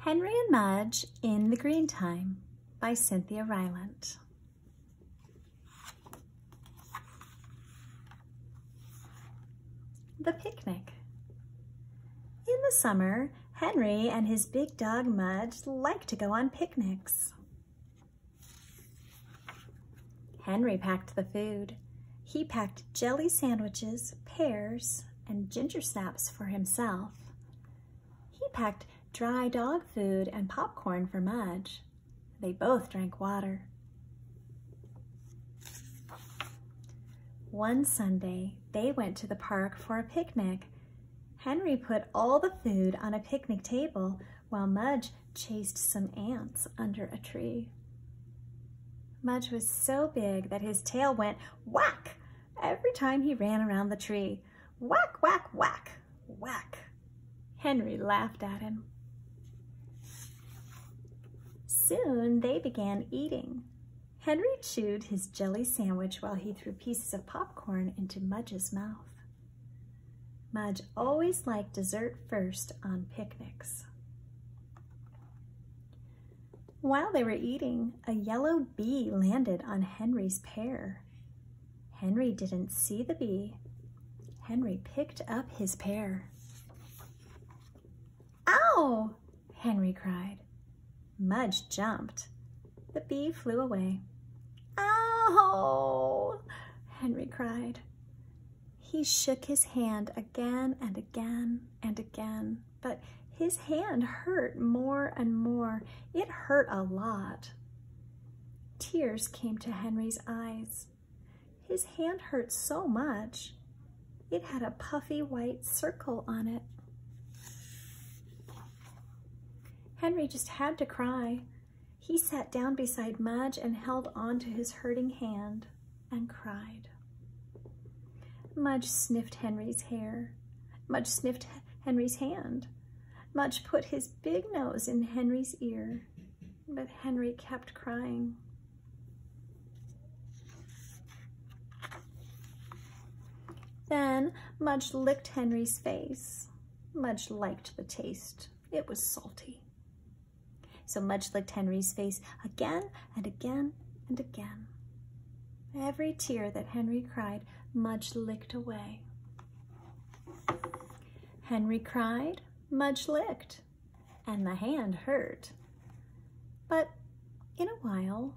Henry and Mudge in the Green Time by Cynthia Rylant. The picnic. In the summer, Henry and his big dog Mudge like to go on picnics. Henry packed the food. He packed jelly sandwiches, pears, and ginger snaps for himself. He packed dry dog food and popcorn for Mudge. They both drank water. One Sunday, they went to the park for a picnic. Henry put all the food on a picnic table while Mudge chased some ants under a tree. Mudge was so big that his tail went whack every time he ran around the tree. Whack, whack, whack, whack. Henry laughed at him. Soon they began eating. Henry chewed his jelly sandwich while he threw pieces of popcorn into Mudge's mouth. Mudge always liked dessert first on picnics. While they were eating, a yellow bee landed on Henry's pear. Henry didn't see the bee. Henry picked up his pear. "Ow!" Henry cried. Mudge jumped. The bee flew away. "Ow!" Henry cried. He shook his hand again and again and again, but his hand hurt more and more. It hurt a lot. Tears came to Henry's eyes. His hand hurt so much. It had a puffy white circle on it. Henry just had to cry. He sat down beside Mudge and held on to his hurting hand and cried. Mudge sniffed Henry's hair. Mudge sniffed Henry's hand. Mudge put his big nose in Henry's ear, but Henry kept crying. Then Mudge licked Henry's face. Mudge liked the taste. It was salty. So Mudge licked Henry's face again and again and again. Every tear that Henry cried, Mudge licked away. Henry cried, Mudge licked, and the hand hurt. But in a while,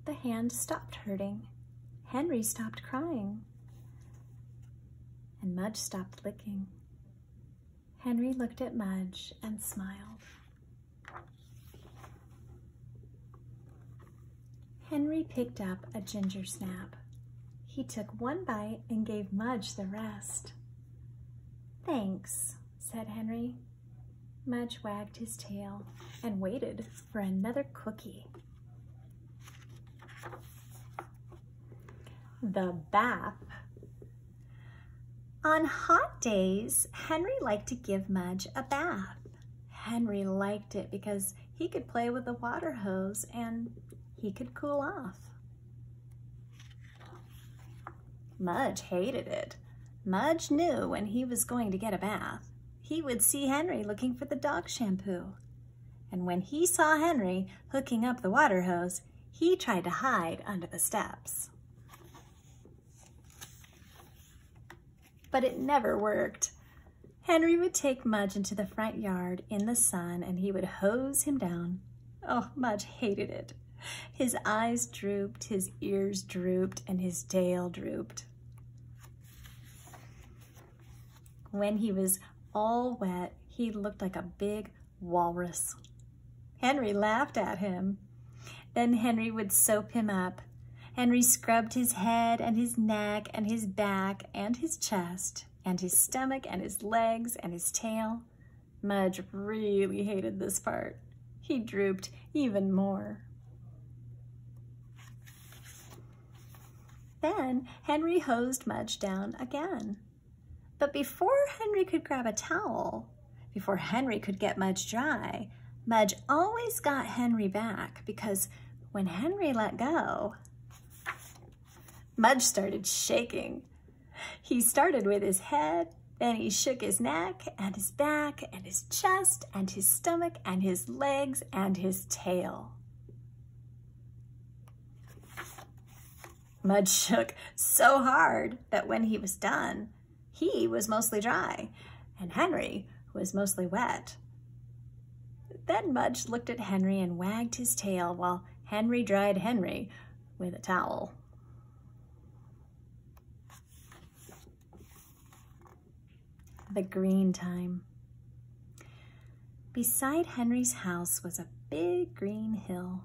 the hand stopped hurting. Henry stopped crying, and Mudge stopped licking. Henry looked at Mudge and smiled. Henry picked up a ginger snap. He took one bite and gave Mudge the rest. "Thanks," said Henry. Mudge wagged his tail and waited for another cookie. The bath. On hot days, Henry liked to give Mudge a bath. Henry liked it because he could play with the water hose and he could cool off. Mudge hated it. Mudge knew when he was going to get a bath, he would see Henry looking for the dog shampoo. And when he saw Henry hooking up the water hose, he tried to hide under the steps. But it never worked. Henry would take Mudge into the front yard in the sun and he would hose him down. Oh, Mudge hated it. His eyes drooped, his ears drooped, and his tail drooped. When he was all wet, he looked like a big walrus. Henry laughed at him. Then Henry would soap him up. Henry scrubbed his head and his neck and his back and his chest and his stomach and his legs and his tail. Mudge really hated this part. He drooped even more. Then Henry hosed Mudge down again. But before Henry could grab a towel, before Henry could get Mudge dry, Mudge always got Henry back because when Henry let go, Mudge started shaking. He started with his head, Then he shook his neck and his back and his chest and his stomach and his legs and his tail. Mudge shook so hard that when he was done, he was mostly dry and Henry was mostly wet. Then Mudge looked at Henry and wagged his tail while Henry dried Henry with a towel. The green time. Beside Henry's house was a big green hill.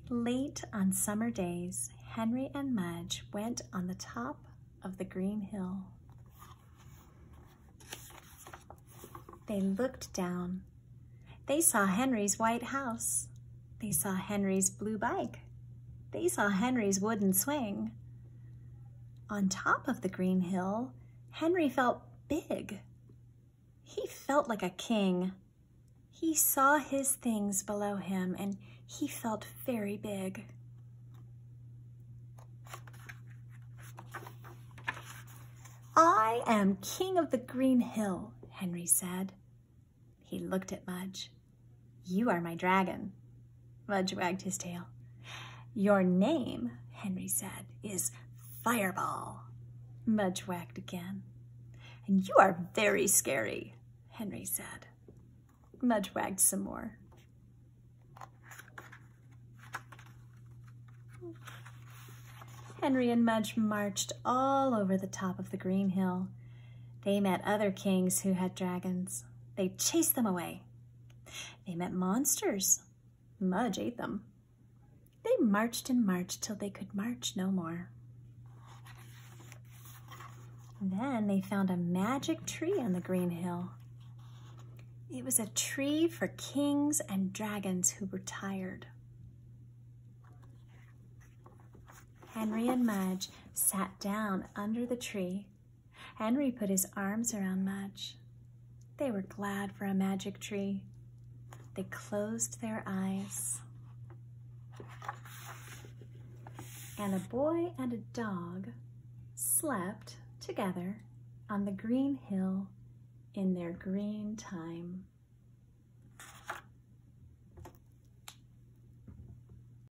Late on summer days, Henry and Mudge went on the top of the green hill. They looked down. They saw Henry's white house. They saw Henry's blue bike. They saw Henry's wooden swing. On top of the green hill, Henry felt big. He felt like a king. He saw his things below him and he felt very big. I am king of the green hill, Henry said. He looked at Mudge. You are my dragon. Mudge wagged his tail. Your name, Henry said, is Fireball. Mudge wagged again. And you are very scary, Henry said. Mudge wagged some more. Henry and Mudge marched all over the top of the green hill. They met other kings who had dragons. They chased them away. They met monsters. Mudge ate them. They marched and marched till they could march no more. Then they found a magic tree on the green hill. It was a tree for kings and dragons who were tired. Henry and Mudge sat down under the tree. Henry put his arms around Mudge. They were glad for a magic tree. They closed their eyes. And a boy and a dog slept together on the green hill in their green time.